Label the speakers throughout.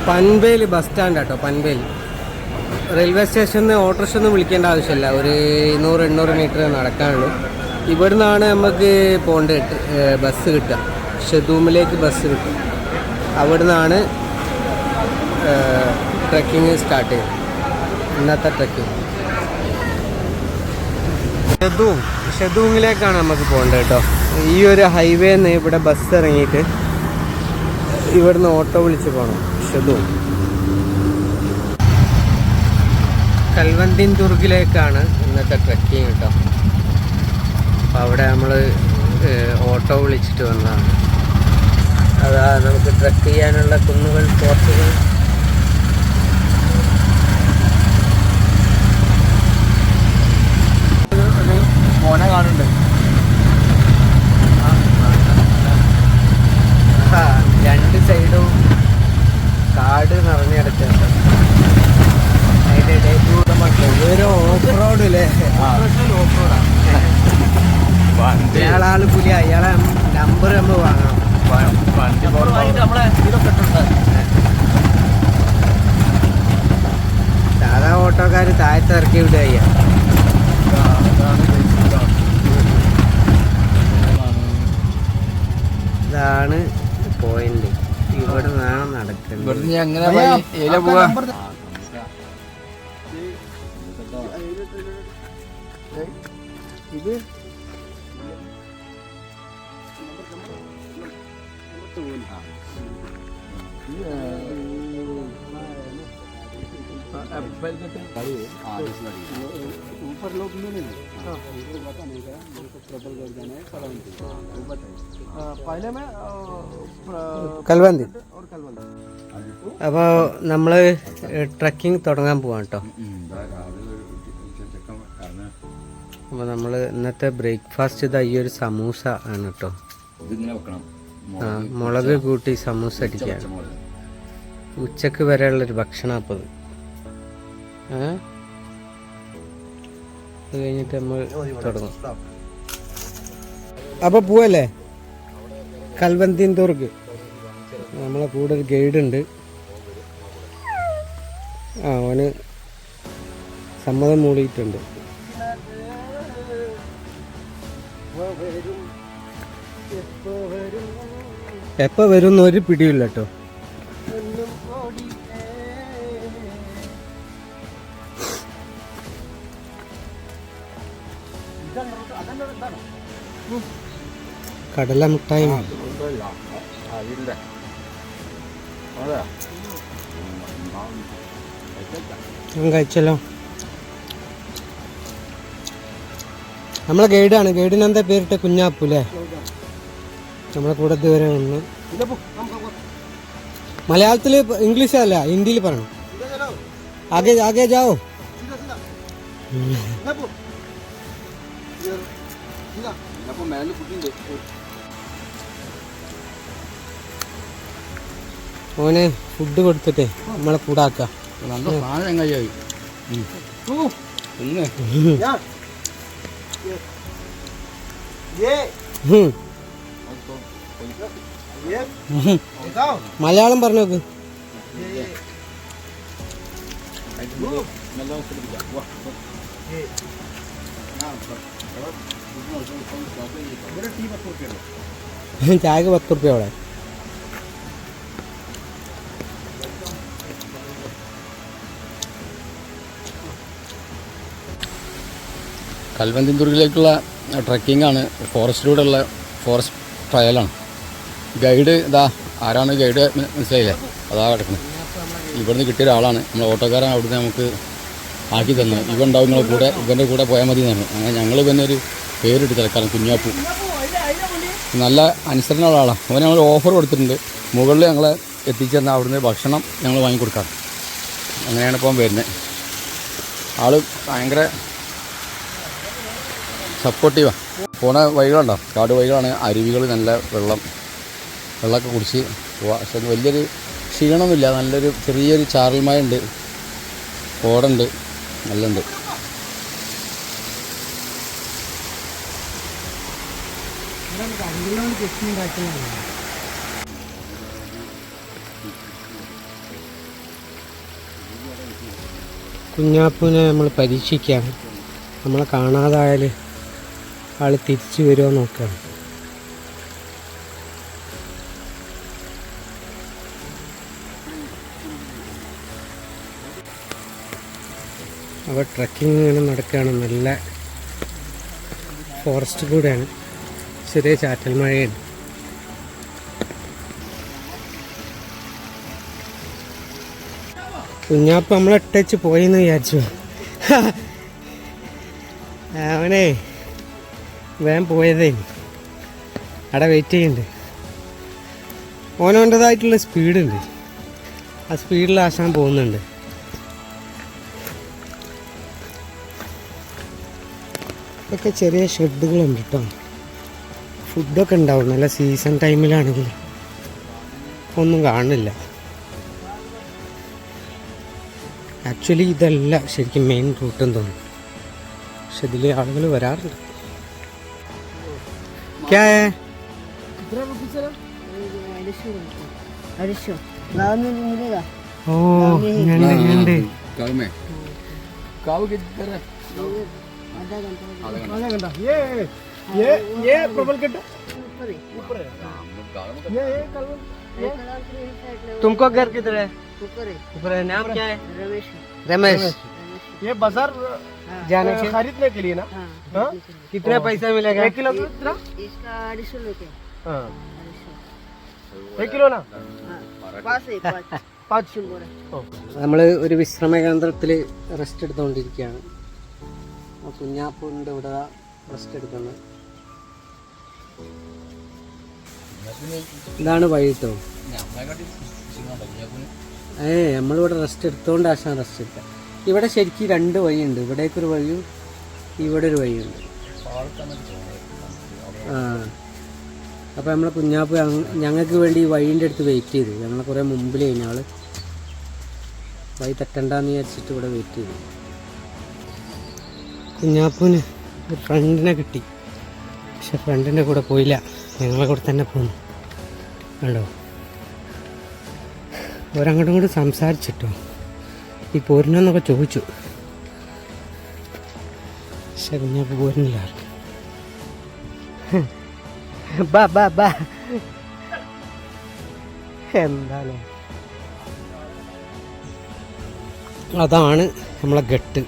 Speaker 1: Panvel bus stand കേട്ടോ. Panvel railway സ്റ്റേഷനിൽ നിന്ന് ഓട്ടോറിക്ഷ ഒന്നും വിളിക്കേണ്ട ആവശ്യമില്ല. ഒരു 200-800 മീറ്റർ നടക്കാനുള്ളൂ. ഇവിടെ നിന്നാണ് നമുക്ക് പോകേണ്ടത്. ബസ് കിട്ടുക, ഷെദൂമിലേക്ക് ബസ് കിട്ടും. അവിടെ നിന്നാണ് ട്രക്കിങ് സ്റ്റാർട്ട് ചെയ്തത്. ഇന്നത്തെ ട്രക്കിങ് ഷെദൂമിലേക്കാണ് നമുക്ക് പോകേണ്ടത് കേട്ടോ. ഈ ഒരു ഹൈവേന്ന് ഇവിടെ ബസ് ഇറങ്ങിയിട്ട് ഇവിടുന്ന് ഓട്ടോ വിളിച്ച് പോകണം ഷെദൂം. കൽവന്തിൻ ദുർഗിലേക്കാണ് ഇന്നത്തെ ട്രക്കിങ് കേട്ടോ. അപ്പോൾ അവിടെ നമ്മൾ ഓട്ടോ വിളിച്ചിട്ട് വന്നതാണ്. അതാ നമുക്ക് ട്രക്ക് ചെയ്യാനുള്ള കുന്നുകൾ, ഫോർട്ടുകൾ.
Speaker 2: മോനെ കാണുന്നുണ്ട്.
Speaker 1: രണ്ട് സൈഡും കാട് നിറഞ്ഞു കിടക്കുന്നുണ്ട്. അതിൻ്റെ ഇടയിൽ ഒരു ഓഫ് റോഡ് അല്ലേ? അയാളാള് പുലി, അയാളെ നമ്പർ നമ്മൾ വാങ്ങണം. സാധാ ഓട്ടോക്കാർ താഴത്ത് ഇറക്കി വിടുക. ഇതാണ് പോയിന്റ്. ഇവിടെ നിന്നാണ് നടക്കുന്നത്. ഇത് കൽവന്തി. അപ്പോൾ നമ്മൾ ട്രക്കിംഗ് തുടങ്ങാൻ പോവാം കേട്ടോ. അപ്പോൾ നമ്മൾ ഇന്നത്തെ ബ്രേക്ക്ഫാസ്റ്റ് ഇതാ ഈ ഒരു സമൂസ ആണ് കേട്ടോ. മുളക് കൂട്ടി സമൂസ അടിക്കുകയാണ്. ഉച്ചക്ക് വരെയുള്ളൊരു ഭക്ഷണം. അപ്പോൾ അത് കഴിഞ്ഞിട്ട് നമ്മൾ തുടങ്ങും. അപ്പോൾ പോവല്ലേ കൽവന്തിൻ ദുർഗ്. നമ്മളെ കൂടെ ഒരു ഗൈഡ് ഉണ്ട്. അവന് സമ്മതം മൂളിയിട്ടുണ്ട്. എപ്പോൾ വരും ഒരു പിടിയില്ല കേട്ടോ. കടല മിഠായി കഴിച്ചല്ലോ. നമ്മളെ ഗൈഡാണ്. ഗൈഡിന് എന്താ പേരിട്ട്? കുഞ്ഞാപ്പു അല്ലേ? നമ്മളെ കൂടെ ഇതുവരെ വന്ന്. മലയാളത്തിൽ, ഇംഗ്ലീഷ് അല്ല, ഹിന്ദിയിൽ പറയണം. ആകെ ആകെ ജാവോ. ഓനെ ഫുഡ് കൊടുത്തിട്ടേ നമ്മളെ കൂടാക്കാം. മലയാളം പറഞ്ഞു നോക്ക്. ചായക്ക് 10 റുപ്യ അവിടെ.
Speaker 2: കൽവന്തിൻ ദുർഗിലേക്കുള്ള ട്രക്കിംഗ് ആണ്. ഫോറസ്റ്റിലൂടെയുള്ള ഫോറസ്റ്റ് ട്രയലാണ്. ഗൈഡ് ഇതാ. ആരാണ് ഗൈഡ് മനസ്സിലായില്ലേ? അതാ കിടക്കുന്നത്. ഇവിടുന്ന് കിട്ടിയ ഒരാളാണ്. നമ്മൾ ഓട്ടോക്കാരൻ. അവിടുന്ന് നമുക്ക് ആക്കി തന്നെ. ഇവ ഉണ്ടാവും നിങ്ങളുടെ കൂടെ, ഇവൻ്റെ കൂടെ പോയാൽ മതി എന്ന് പറഞ്ഞു. അങ്ങനെ ഞങ്ങൾ പിന്നെ ഒരു പേരിട്ട് തിരക്കാണ്, കുഞ്ഞാപ്പു. നല്ല അനുസരണമുള്ള ആളാണ്. അവൻ ഞങ്ങൾ ഓഫർ കൊടുത്തിട്ടുണ്ട്. മുകളിൽ ഞങ്ങളെ എത്തിച്ചേർന്ന അവിടുന്ന് ഭക്ഷണം ഞങ്ങൾ വാങ്ങിക്കൊടുക്കാം. അങ്ങനെയാണ് ഇപ്പം വരുന്നത്. ആൾ ഭയങ്കര സപ്പോർട്ടീവാണ്. പോണ വഴികളുണ്ടോ, കാട് വഴികളാണ്. അരുവികൾ, നല്ല വെള്ളമൊക്കെ കുടിച്ച് പോവാം. പക്ഷെ വലിയൊരു ക്ഷീണമൊന്നുമില്ല. നല്ലൊരു ചെറിയൊരു ചാറൽമഴ ഉണ്ട്, കോടുണ്ട്, നല്ലുണ്ട്.
Speaker 1: കുഞ്ഞാപ്പൂനെ നമ്മൾ പരീക്ഷിക്കുകയാണ്. നമ്മളെ കാണാതായാൽ ആൾ തിരിച്ചു വരുമോ നോക്കുകയാണ്. അപ്പോൾ ട്രക്കിംഗ് ഇങ്ങനെ നടക്കുകയാണ്. നല്ല ഫോറസ്റ്റ് കൂടെയാണ്. ചെറിയ ചാറ്റൽ മഴയാണ്. കുഞ്ഞാപ്പ് നമ്മളെ ഇട്ടേച്ച് പോയെന്ന് വിചാരിച്ചു. അവനെ വേഗം പോയതേ. അവിടെ വെയിറ്റ് ചെയ്യുന്നുണ്ട്. ഓനോൻ്റെതായിട്ടുള്ള സ്പീഡുണ്ട്. ആ സ്പീഡിൽ ആശാൻ പോകുന്നുണ്ട്. ഇതൊക്കെ ചെറിയ ഷെഡുകളുണ്ട് കേട്ടോ. ഫുഡൊക്കെ ഉണ്ടാവും. നല്ല സീസൺ ടൈമിലാണെങ്കിൽ ഒന്നും കാണില്ല. ആക്ച്വലി ഇതല്ല ശരിക്കും മെയിൻ റൂട്ടെന്ന് തോന്നുന്നു. പക്ഷെ ഇതിൽ ആളുകൾ വരാറുണ്ട്. ഓ ഞണ്ട് तुमको घर किधर है? ऊपर है. नाम क्या है? रमेश. ये बाजार जाने के खरीदने के लिए ना. हाँ. कितना पैसा मिलेगा? 1 किलो कितना? इसका 250 रुपये. हाँ. 1 किलो ना? നമ്മൾ ഒരു വിശ്രമ കേന്ദ്രത്തിൽ റെസ്റ്റ് എടുത്തുകൊണ്ടിരിക്കുകയാണ്. കുഞ്ഞാപ്പൂൻ്റെ ഇവിടെ റെസ്റ്റ് എടുക്കുന്നത്. ഇതാണ് വഴി കേട്ടോ. നമ്മളിവിടെ റെസ്റ്റ് എടുത്തുകൊണ്ട് ആശാൻ റെസ്റ്റ് എടുക്കാം. ഇവിടെ ശരിക്കും 2 വഴിയുണ്ട്. ഇവിടേക്കൊരു വഴിയും ഇവിടെ ഒരു വഴിയുണ്ട്. ആ അപ്പോൾ നമ്മളെ കുഞ്ഞാപ്പ് ഞങ്ങൾക്ക് വേണ്ടി ഈ വഴീൻ്റെ അടുത്ത് വെയിറ്റ് ചെയ്തു. ഞങ്ങൾ കുറേ മുമ്പിൽ കഴിഞ്ഞാൽ വഴി തെറ്റണ്ടെന്ന് വിചാരിച്ചിട്ട് ഇവിടെ വെയിറ്റ് ചെയ്തു. കുഞ്ഞാപ്പൂന് ഒരു ഫ്രണ്ടിനെ കിട്ടി. പക്ഷെ ഫ്രണ്ടിൻ്റെ കൂടെ പോയില്ല. ഞങ്ങളെ കൂടെ തന്നെ പോന്നു. കണ്ടോ, ഒരങ്ങോട്ടും കൂടെ സംസാരിച്ചിട്ടോ ഈ പോരിനൊന്നൊക്കെ ചോദിച്ചു. പക്ഷെ കുഞ്ഞാപ്പ് പോരുന്നില്ല. ബാ ബാ ബാ എന്താണ്. അതാണ് നമ്മളെ ഗട്ട്.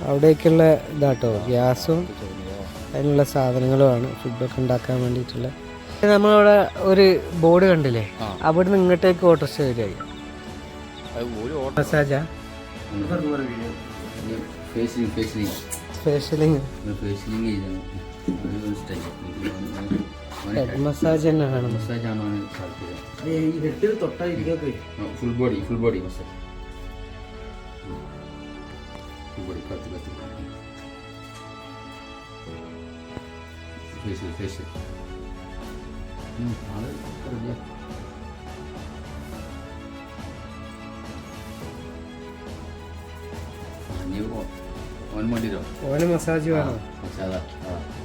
Speaker 1: അവിടേക്കുള്ള ഇതാട്ടോ ഗ്യാസും അതിനുള്ള സാധനങ്ങളുമാണ് ഫുഡൊക്കെ ഉണ്ടാക്കാൻ വേണ്ടിയിട്ടുള്ള. നമ്മളിവിടെ ഒരു ബോർഡ് കണ്ടില്ലേ, അവിടുന്ന് ഇങ്ങോട്ടേക്ക് ഓട്ടോറിക്ഷ വരിക. മസാജാ ഫേഷ്യലിങ് ഹെഡ് മസാജ് തന്നെയാണ്.
Speaker 2: Full body massage. ഫേഷ്യൽ
Speaker 1: ഓന് മസാജ് വേണോ?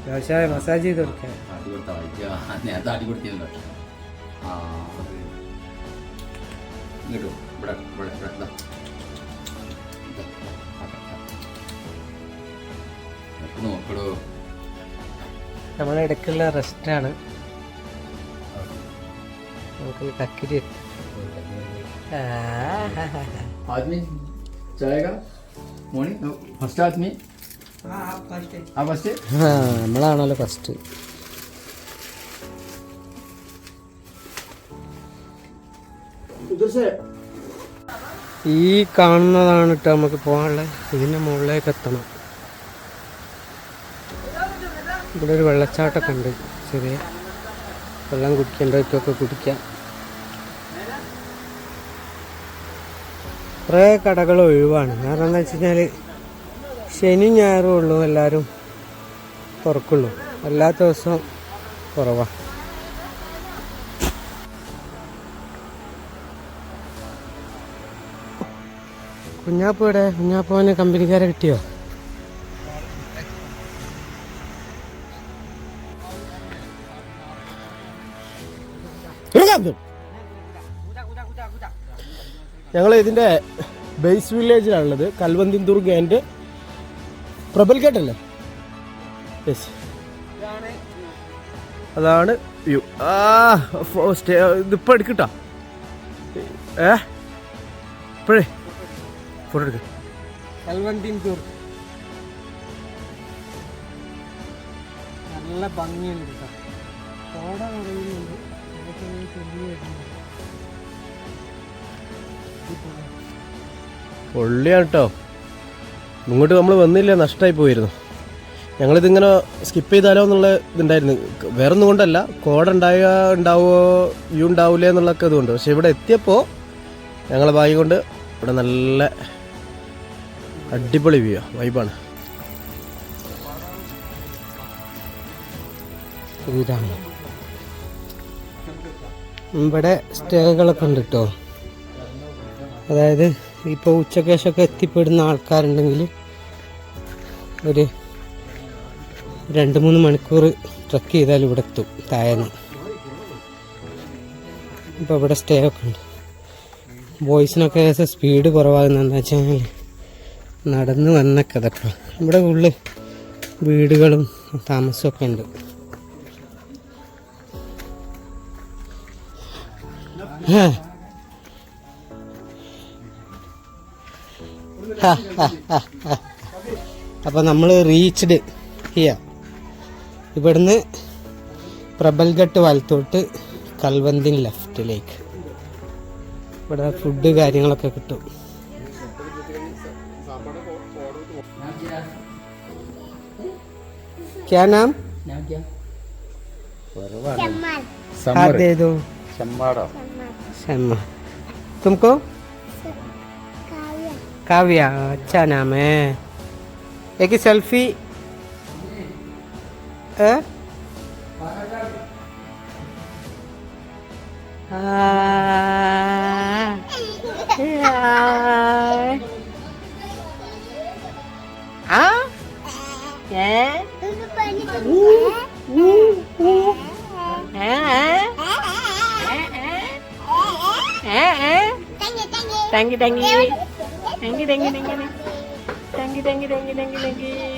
Speaker 1: വ്യവസായ മസാജ് ചെയ്ത് കൊടുക്കാൻ
Speaker 2: നേരത്തെ ആട്ടി കൊടുത്തിരുന്നോ? ഇങ്ങോട്ടോ ഇവിടെ നോക്കടോ.
Speaker 1: നമ്മളെ ഇടയ്ക്കുള്ള റെസ്റ്റാണ്. നമുക്ക് കക്കിരി
Speaker 2: आदमी जाएगा मॉर्निंग फर्स्ट आदमी.
Speaker 1: നമ്മളാണല്ലോ ഫസ്റ്റ്. ഈ കാണുന്നതാണ് കേട്ടോ നമുക്ക് പോകാനുള്ളത്. ഇതിൻ്റെ മുകളിലേക്ക് എത്തണം. ഇവിടെ ഒരു വെള്ളച്ചാട്ടമൊക്കെ ഉണ്ട്. ചെറിയ വെള്ളം കുടിക്കേണ്ടവർക്കൊക്കെ കുടിക്കാം. കുറേ കടകൾ ഒഴിവാണ്. കാരണം എന്താ വെച്ച് കഴിഞ്ഞാൽ ശനി ഞായറും ഉള്ളൂ എല്ലാവരും തുറക്കുള്ളൂ. അല്ലാത്ത ദിവസം കുറവാണ്. കുഞ്ഞാപ്പ് ഇവിടെ. കുഞ്ഞാപ്പവന് കമ്പനിക്കാരെ കിട്ടിയോ?
Speaker 3: ഞങ്ങൾ ഇതിൻ്റെ ബേസ് വില്ലേജിലാണുള്ളത്. കൽവന്തിന്ദുർഗ് ആൻഡ് പ്രബൽഘട്ട് അല്ലേ? യെസ്, അതാണ് വ്യൂ. ഇതിപ്പോൾ എടുക്കട്ടാ, ഇപ്പോഴേ ഫോട്ടോ എടുക്ക.
Speaker 1: കൽവന്തിന്ദുർഗ് നല്ല ഭംഗിയുണ്ട് കേട്ടോ. കോട നിറയുന്നുണ്ട്.
Speaker 3: പൊള്ളിയാണ് കേട്ടോ. ഇങ്ങോട്ട് നമ്മൾ വന്നില്ല, നഷ്ടമായി പോയിരുന്നു. ഞങ്ങളിതിങ്ങനെ സ്കിപ്പ് ചെയ്താലോ എന്നുള്ള ഇതുണ്ടായിരുന്നു. വേറൊന്നും കൊണ്ടല്ല, കോട ഉണ്ടാവുമോ വ്യൂ ഉണ്ടാവില്ല എന്നുള്ളതൊക്കെ ഇതുകൊണ്ട്. പക്ഷെ ഇവിടെ എത്തിയപ്പോൾ ഞങ്ങളെ ഭാഗ്യം കൊണ്ട് ഇവിടെ നല്ല അടിപൊളി വ്യൂ വൈബാണ്.
Speaker 1: ഇവിടെ സ്റ്റേകളൊക്കെ ഉണ്ട് കേട്ടോ. അതായത് ഇപ്പോൾ ഉച്ചക്കേശമൊക്കെ എത്തിപ്പെടുന്ന ആൾക്കാരുണ്ടെങ്കിൽ ഒരു 2-3 മണിക്കൂർ ട്രക്ക് ചെയ്താൽ ഇവിടെ എത്തും താഴേന്ന്. ഇപ്പോൾ ഇവിടെ സ്റ്റേ ഒക്കെ ഉണ്ട്. ബോയ്സിനൊക്കെ സ്പീഡ് കുറവാകുന്ന എന്താ വെച്ചാൽ നടന്ന് വന്നൊക്കെ അതൊക്കെ. ഇവിടെ ഉള്ളിൽ വീടുകളും താമസമൊക്കെ ഉണ്ട്. അപ്പോൾ നമ്മൾ റീച്ച്ഡ് ഹിയർ. ഇവിടുന്ന് പ്രബൽഘട്ട് വലത്തോട്ട് കൽവന്തിൻ ലെഫ്റ്റിലേക്ക്. ഇവിടെ ഫുഡ് കാര്യങ്ങളൊക്കെ കിട്ടും. क्या नाम? हाथ दे दो. शम्मा. तुमको? काव्या. अच्छा नाम है. एक ही सेल्फी. Thank you.